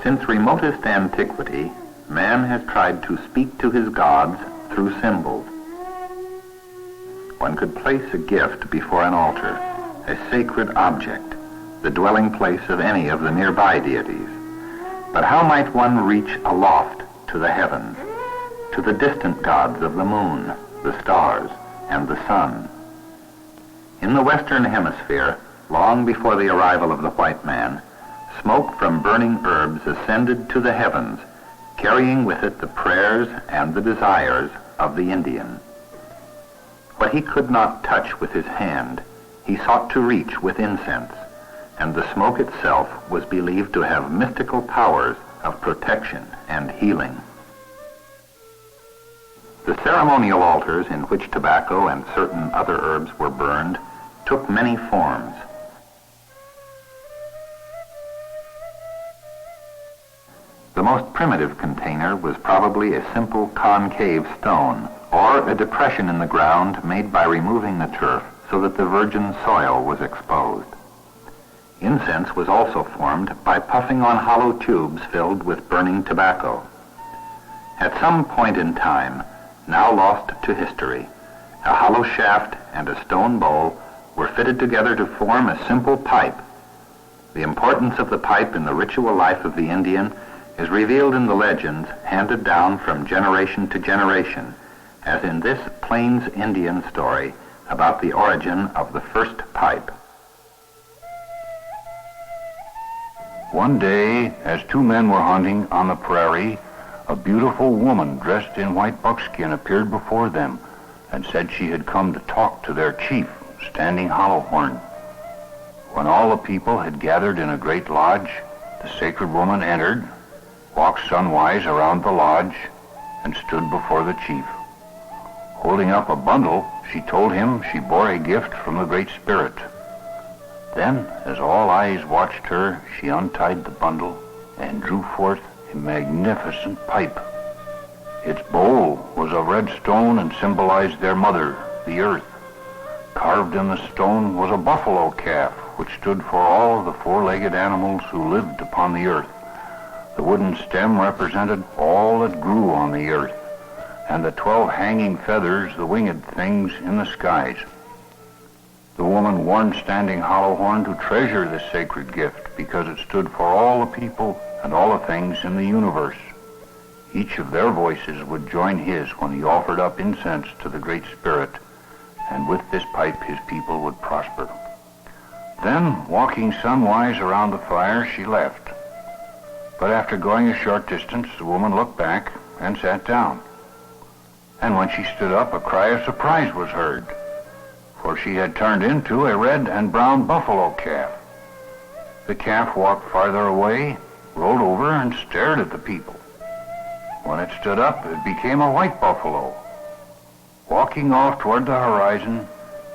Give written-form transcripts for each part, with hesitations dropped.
Since remotest antiquity, man has tried to speak to his gods through symbols. One could place a gift before an altar, a sacred object, the dwelling place of any of the nearby deities. But how might one reach aloft to the heavens, to the distant gods of the moon, the stars, and the sun? In the Western Hemisphere, long before the arrival of the white man, smoke from burning herbs ascended to the heavens, carrying with it the prayers and the desires of the Indian. What he could not touch with his hand, he sought to reach with incense, and the smoke itself was believed to have mystical powers of protection and healing. The ceremonial altars in which tobacco and certain other herbs were burned took many forms. The most primitive container was probably a simple concave stone, or a depression in the ground made by removing the turf so that the virgin soil was exposed. Incense was also formed by puffing on hollow tubes filled with burning tobacco. At some point in time, now lost to history, a hollow shaft and a stone bowl were fitted together to form a simple pipe. The importance of the pipe in the ritual life of the Indian is revealed in the legends handed down from generation to generation, as in this Plains Indian story about the origin of the first pipe. One day, as two men were hunting on the prairie, a beautiful woman dressed in white buckskin appeared before them and said she had come to talk to their chief, Standing Hollowhorn. When all the people had gathered in a great lodge, the sacred woman entered, walked sunwise around the lodge, and stood before the chief. Holding up a bundle, she told him she bore a gift from the Great Spirit. Then, as all eyes watched her, she untied the bundle and drew forth a magnificent pipe. Its bowl was of red stone and symbolized their mother, the earth. Carved in the stone was a buffalo calf, which stood for all of the four-legged animals who lived upon the earth. The wooden stem represented all that grew on the earth, and the 12 hanging feathers, the winged things in the skies. The woman warned Standing Hollowhorn to treasure this sacred gift because it stood for all the people and all the things in the universe. Each of their voices would join his when he offered up incense to the Great Spirit, and with this pipe his people would prosper. Then, walking sunwise around the fire, she left. But after going a short distance, the woman looked back and sat down. And when she stood up, a cry of surprise was heard, for she had turned into a red and brown buffalo calf. The calf walked farther away, rolled over, and stared at the people. When it stood up, it became a white buffalo. Walking off toward the horizon,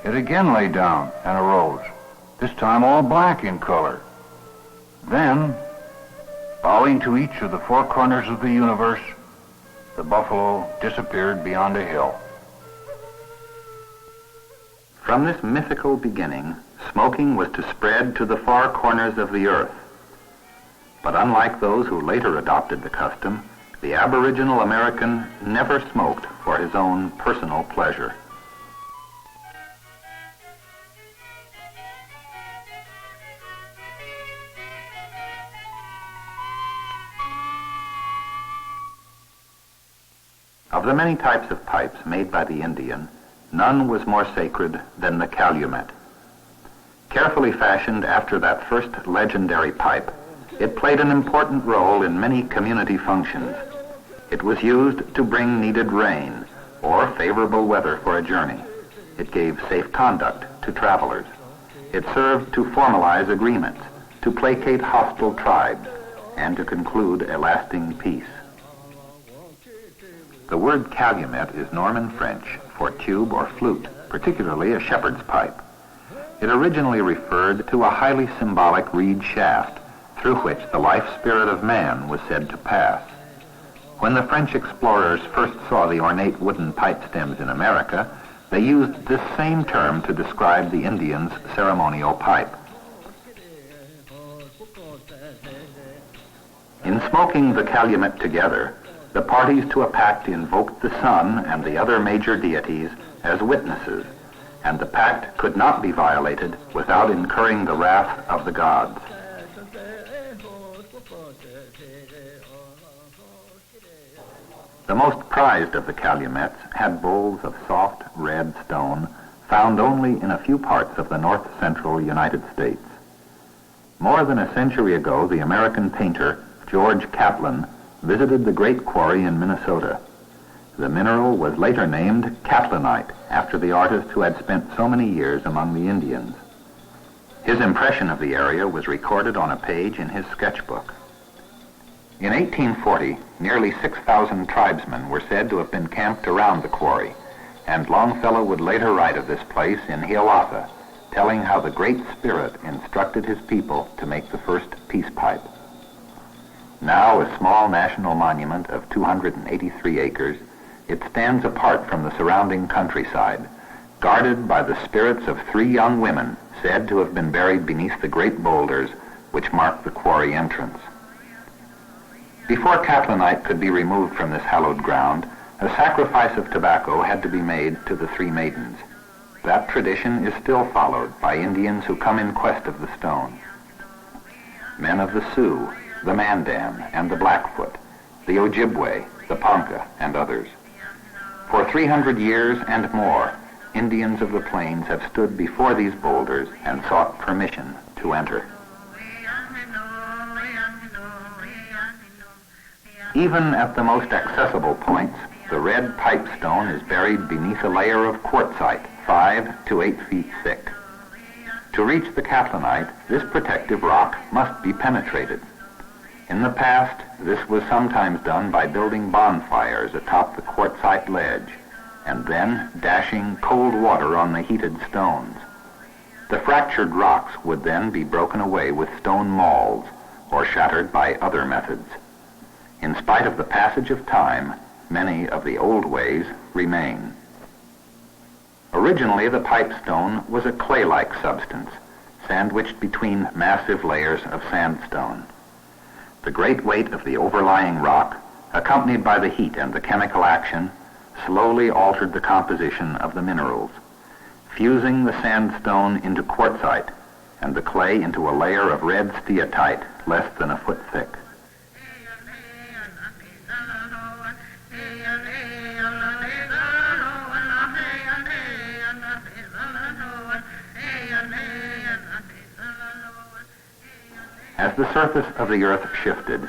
it again lay down and arose, this time all black in color. Then, bowing to each of the four corners of the universe, the buffalo disappeared beyond a hill. From this mythical beginning, smoking was to spread to the far corners of the earth. But unlike those who later adopted the custom, the Aboriginal American never smoked for his own personal pleasure. Of the many types of pipes made by the Indian, none was more sacred than the calumet. Carefully fashioned after that first legendary pipe, it played an important role in many community functions. It was used to bring needed rain or favorable weather for a journey. It gave safe conduct to travelers. It served to formalize agreements, to placate hostile tribes, and to conclude a lasting peace. The word calumet is Norman French for tube or flute, particularly a shepherd's pipe. It originally referred to a highly symbolic reed shaft through which the life spirit of man was said to pass. When the French explorers first saw the ornate wooden pipe stems in America, they used this same term to describe the Indians' ceremonial pipe. In smoking the calumet together, the parties to a pact invoked the sun and the other major deities as witnesses, and the pact could not be violated without incurring the wrath of the gods. The most prized of the calumets had bowls of soft red stone found only in a few parts of the north-central United States. More than a century ago, the American painter George Catlin visited the great quarry in Minnesota. The mineral was later named Catlinite, after the artist who had spent so many years among the Indians. His impression of the area was recorded on a page in his sketchbook. In 1840, nearly 6,000 tribesmen were said to have been camped around the quarry, and Longfellow would later write of this place in Hiawatha, telling how the Great Spirit instructed his people to make the first peace pipe. Now a small national monument of 283 acres, it stands apart from the surrounding countryside, guarded by the spirits of 3 young women said to have been buried beneath the great boulders which mark the quarry entrance. Before Catlinite could be removed from this hallowed ground, a sacrifice of tobacco had to be made to the 3 maidens. That tradition is still followed by Indians who come in quest of the stone. Men of the Sioux, the Mandan, and the Blackfoot, the Ojibwe, the Ponca, and others. For 300 years and more, Indians of the plains have stood before these boulders and sought permission to enter. Even at the most accessible points, the red pipestone is buried beneath a layer of quartzite, 5 to 8 feet thick. To reach the Catlinite, this protective rock must be penetrated. In the past, this was sometimes done by building bonfires atop the quartzite ledge, and then dashing cold water on the heated stones. The fractured rocks would then be broken away with stone mauls, or shattered by other methods. In spite of the passage of time, many of the old ways remain. Originally, the pipestone was a clay-like substance, sandwiched between massive layers of sandstone. The great weight of the overlying rock, accompanied by the heat and the chemical action, slowly altered the composition of the minerals, fusing the sandstone into quartzite and the clay into a layer of red steatite less than a foot thick. As the surface of the earth shifted,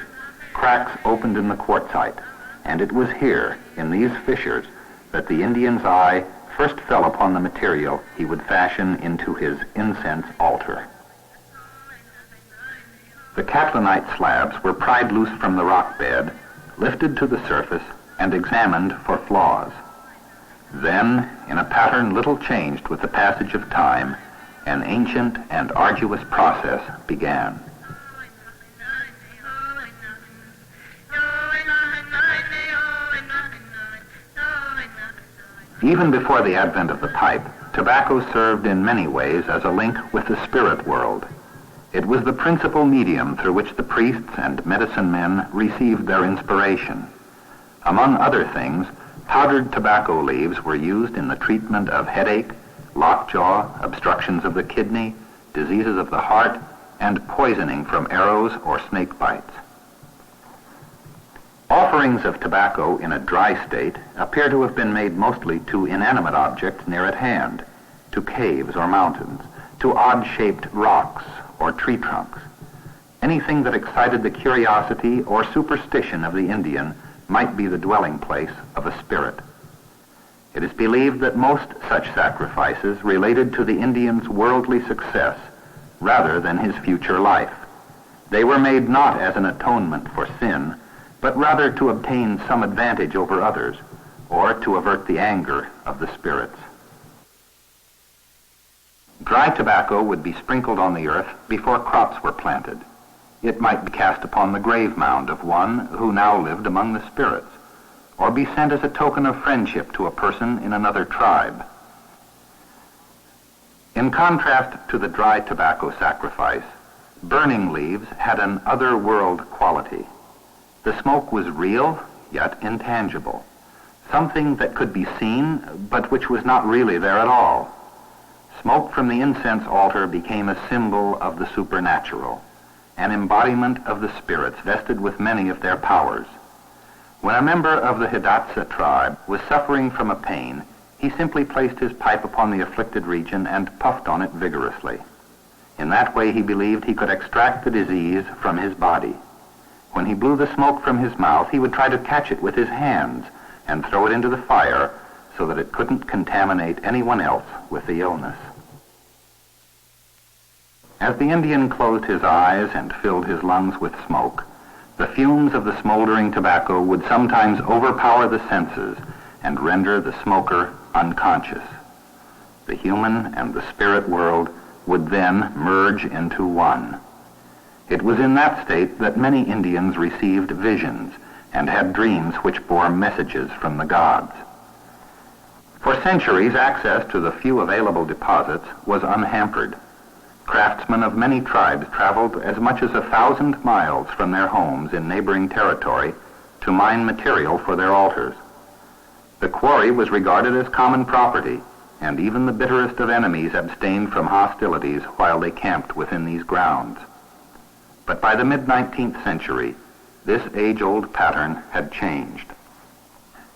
cracks opened in the quartzite, and it was here, in these fissures, that the Indian's eye first fell upon the material he would fashion into his incense altar. The Catlinite slabs were pried loose from the rock bed, lifted to the surface, and examined for flaws. Then, in a pattern little changed with the passage of time, an ancient and arduous process began. Even before the advent of the pipe, tobacco served in many ways as a link with the spirit world. It was the principal medium through which the priests and medicine men received their inspiration. Among other things, powdered tobacco leaves were used in the treatment of headache, lockjaw, obstructions of the kidney, diseases of the heart, and poisoning from arrows or snake bites. Offerings of tobacco in a dry state appear to have been made mostly to inanimate objects near at hand, to caves or mountains, to odd-shaped rocks or tree trunks. Anything that excited the curiosity or superstition of the Indian might be the dwelling place of a spirit. It is believed that most such sacrifices related to the Indian's worldly success rather than his future life. They were made not as an atonement for sin, but rather to obtain some advantage over others, or to avert the anger of the spirits. Dry tobacco would be sprinkled on the earth before crops were planted. It might be cast upon the grave mound of one who now lived among the spirits, or be sent as a token of friendship to a person in another tribe. In contrast to the dry tobacco sacrifice, burning leaves had an other-world quality. The smoke was real, yet intangible. Something that could be seen, but which was not really there at all. Smoke from the incense altar became a symbol of the supernatural, an embodiment of the spirits vested with many of their powers. When a member of the Hidatsa tribe was suffering from a pain, he simply placed his pipe upon the afflicted region and puffed on it vigorously. In that way, he believed he could extract the disease from his body. When he blew the smoke from his mouth, he would try to catch it with his hands and throw it into the fire so that it couldn't contaminate anyone else with the illness. As the Indian closed his eyes and filled his lungs with smoke, the fumes of the smoldering tobacco would sometimes overpower the senses and render the smoker unconscious. The human and the spirit world would then merge into one. It was in that state that many Indians received visions and had dreams which bore messages from the gods. For centuries, access to the few available deposits was unhampered. Craftsmen of many tribes traveled as much as 1,000 miles from their homes in neighboring territory to mine material for their altars. The quarry was regarded as common property, and even the bitterest of enemies abstained from hostilities while they camped within these grounds. But by the mid-19th century, this age-old pattern had changed.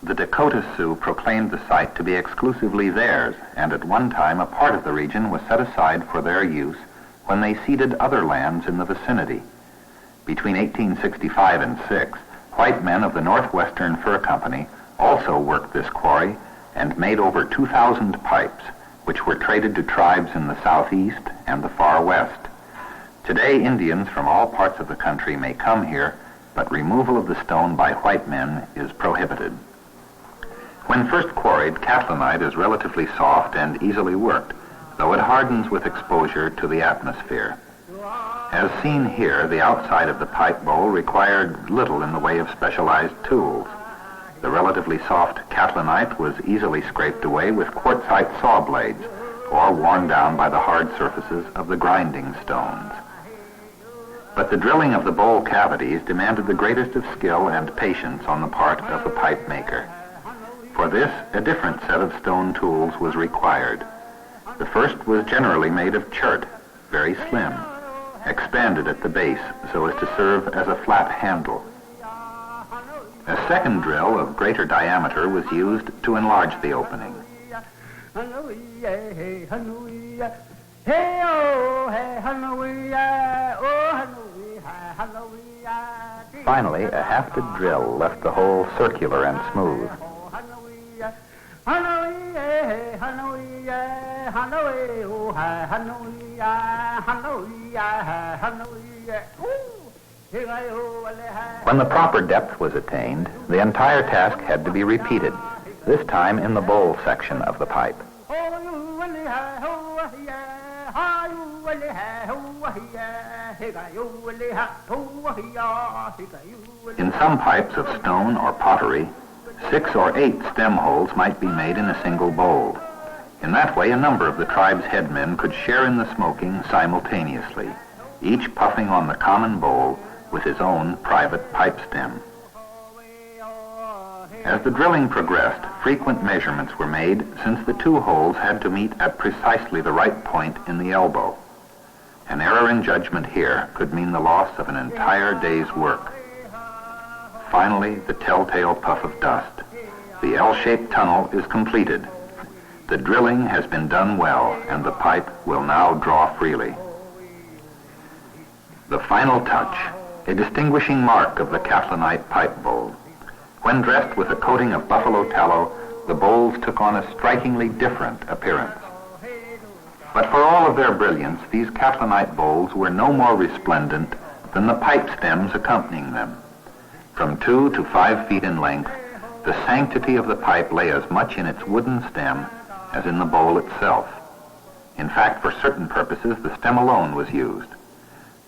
The Dakota Sioux proclaimed the site to be exclusively theirs, and at one time a part of the region was set aside for their use when they ceded other lands in the vicinity. Between 1865 and 6, white men of the Northwestern Fur Company also worked this quarry and made over 2,000 pipes, which were traded to tribes in the southeast and the far west. Today, Indians from all parts of the country may come here, but removal of the stone by white men is prohibited. When first quarried, catlinite is relatively soft and easily worked, though it hardens with exposure to the atmosphere. As seen here, the outside of the pipe bowl required little in the way of specialized tools. The relatively soft catlinite was easily scraped away with quartzite saw blades, or worn down by the hard surfaces of the grinding stones. But the drilling of the bowl cavities demanded the greatest of skill and patience on the part of the pipe maker. For this, a different set of stone tools was required. The first was generally made of chert, very slim, expanded at the base so as to serve as a flat handle. A second drill of greater diameter was used to enlarge the opening. Finally, a hafted drill left the hole circular and smooth. When the proper depth was attained, the entire task had to be repeated, this time in the bowl section of the pipe. In some pipes of stone or pottery, 6 or 8 stem holes might be made in a single bowl. In that way, a number of the tribe's headmen could share in the smoking simultaneously, each puffing on the common bowl with his own private pipe stem. As the drilling progressed, frequent measurements were made, since the 2 holes had to meet at precisely the right point in the elbow. An error in judgment here could mean the loss of an entire day's work. Finally, the telltale puff of dust. The L-shaped tunnel is completed. The drilling has been done well, and the pipe will now draw freely. The final touch, a distinguishing mark of the catlinite pipe bowl. When dressed with a coating of buffalo tallow, the bowls took on a strikingly different appearance. But for all of their brilliance, these catlinite bowls were no more resplendent than the pipe stems accompanying them. From 2 to 5 feet in length, the sanctity of the pipe lay as much in its wooden stem as in the bowl itself. In fact, for certain purposes, the stem alone was used.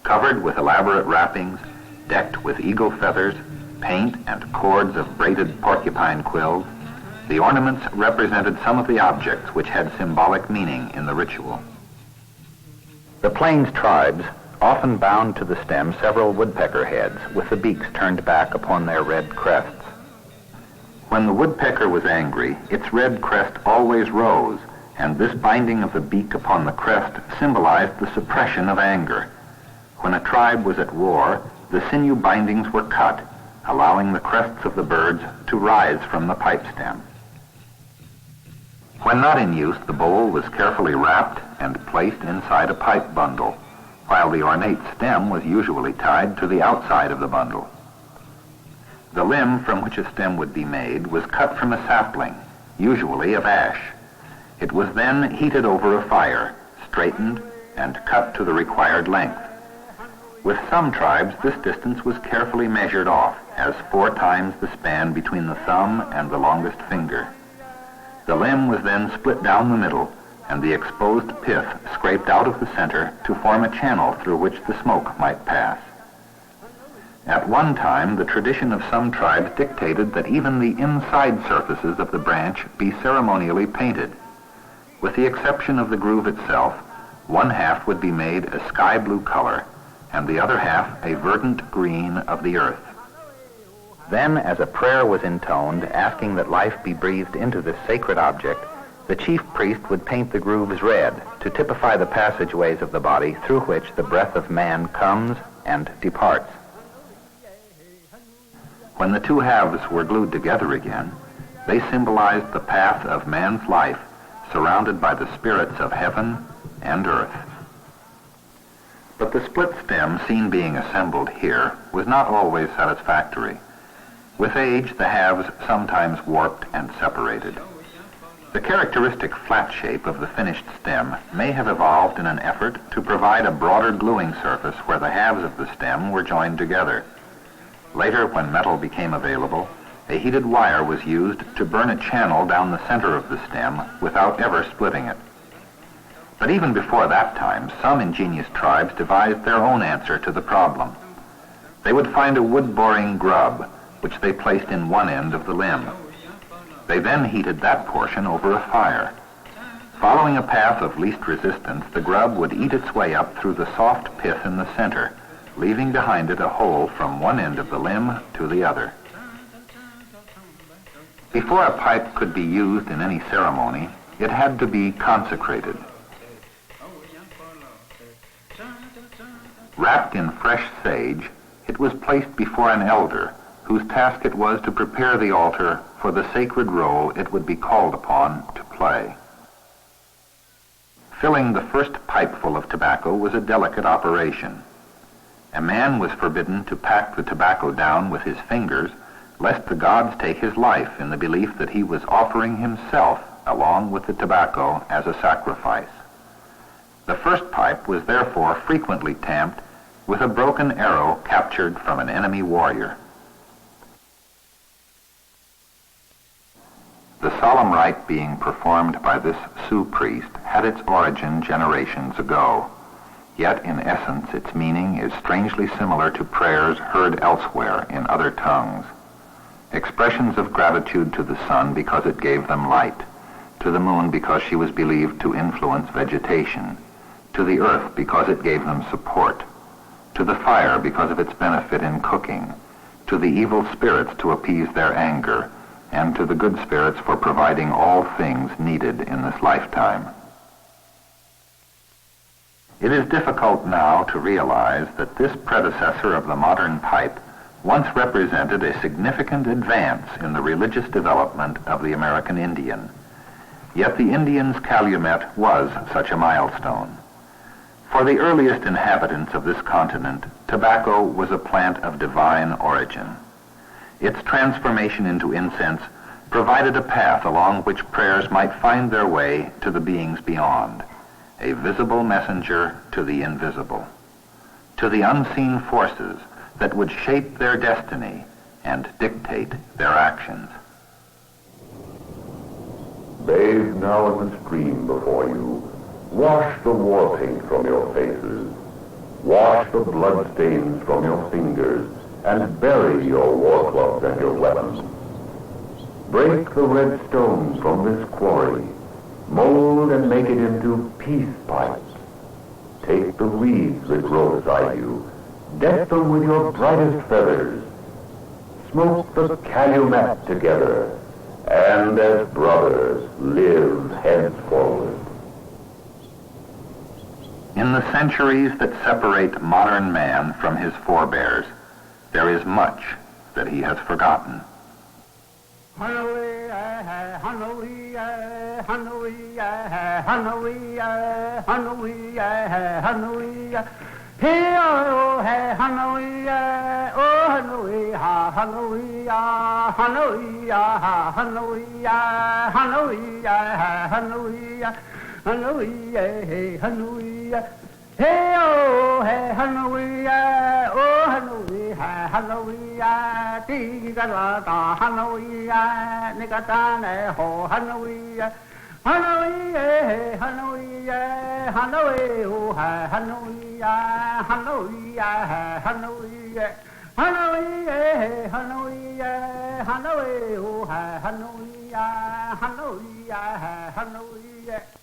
Covered with elaborate wrappings, decked with eagle feathers, paint, and cords of braided porcupine quills, the ornaments represented some of the objects which had symbolic meaning in the ritual. The Plains tribes, often bound to the stem several woodpecker heads with the beaks turned back upon their red crests. When the woodpecker was angry, its red crest always rose, and this binding of the beak upon the crest symbolized the suppression of anger. When a tribe was at war, the sinew bindings were cut, allowing the crests of the birds to rise from the pipe stem. When not in use, the bowl was carefully wrapped and placed inside a pipe bundle, while the ornate stem was usually tied to the outside of the bundle. The limb from which a stem would be made was cut from a sapling, usually of ash. It was then heated over a fire, straightened, and cut to the required length. With some tribes, this distance was carefully measured off as 4 times the span between the thumb and the longest finger. The limb was then split down the middle, and the exposed pith scraped out of the center to form a channel through which the smoke might pass. At one time, the tradition of some tribes dictated that even the inside surfaces of the branch be ceremonially painted. With the exception of the groove itself, one half would be made a sky blue color, and the other half a verdant green of the earth. Then, as a prayer was intoned asking that life be breathed into this sacred object, the chief priest would paint the grooves red to typify the passageways of the body through which the breath of man comes and departs. When the two halves were glued together again, they symbolized the path of man's life, surrounded by the spirits of heaven and earth. But the split stem seen being assembled here was not always satisfactory. With age, the halves sometimes warped and separated. The characteristic flat shape of the finished stem may have evolved in an effort to provide a broader gluing surface where the halves of the stem were joined together. Later, when metal became available, a heated wire was used to burn a channel down the center of the stem without ever splitting it. But even before that time, some ingenious tribes devised their own answer to the problem. They would find a wood-boring grub, which they placed in one end of the limb. They then heated that portion over a fire. Following a path of least resistance, the grub would eat its way up through the soft pith in the center, leaving behind it a hole from one end of the limb to the other. Before a pipe could be used in any ceremony, it had to be consecrated. Wrapped in fresh sage, it was placed before an elder, whose task it was to prepare the altar for the sacred role it would be called upon to play. Filling the first pipeful of tobacco was a delicate operation. A man was forbidden to pack the tobacco down with his fingers, lest the gods take his life in the belief that he was offering himself along with the tobacco as a sacrifice. The first pipe was therefore frequently tamped with a broken arrow captured from an enemy warrior. The solemn rite being performed by this Sioux priest had its origin generations ago. Yet in essence its meaning is strangely similar to prayers heard elsewhere in other tongues. Expressions of gratitude to the sun because it gave them light, to the moon because she was believed to influence vegetation, to the earth because it gave them support, to the fire because of its benefit in cooking, to the evil spirits to appease their anger, and to the good spirits for providing all things needed in this lifetime. It is difficult now to realize that this predecessor of the modern pipe once represented a significant advance in the religious development of the American Indian. Yet the Indian's Calumet was such a milestone. For the earliest inhabitants of this continent, tobacco was a plant of divine origin. Its transformation into incense provided a path along which prayers might find their way to the beings beyond, a visible messenger to the invisible, to the unseen forces that would shape their destiny and dictate their actions. Bathe now in the stream before you. Wash the war paint from your faces. Wash the blood stains from your fingers, and bury your war clubs and your weapons. Break the red stones from this quarry. Mold and make it into peace pipes. Take the wreaths that grow beside you. Deck them with your brightest feathers. Smoke the calumet together, and as brothers live henceforward. In the centuries that separate modern man from his forebears, there is much that he has forgotten. Hey oh hey hallelujah oh hallelujah hallelujah ti ga la ta hallelujah ni ga ta ne ho hallelujah hallelujah hallelujah hallelujah oh hallelujah hallelujah hallelujah hallelujah hallelujah hallelujah oh hallelujah hallelujah hallelujah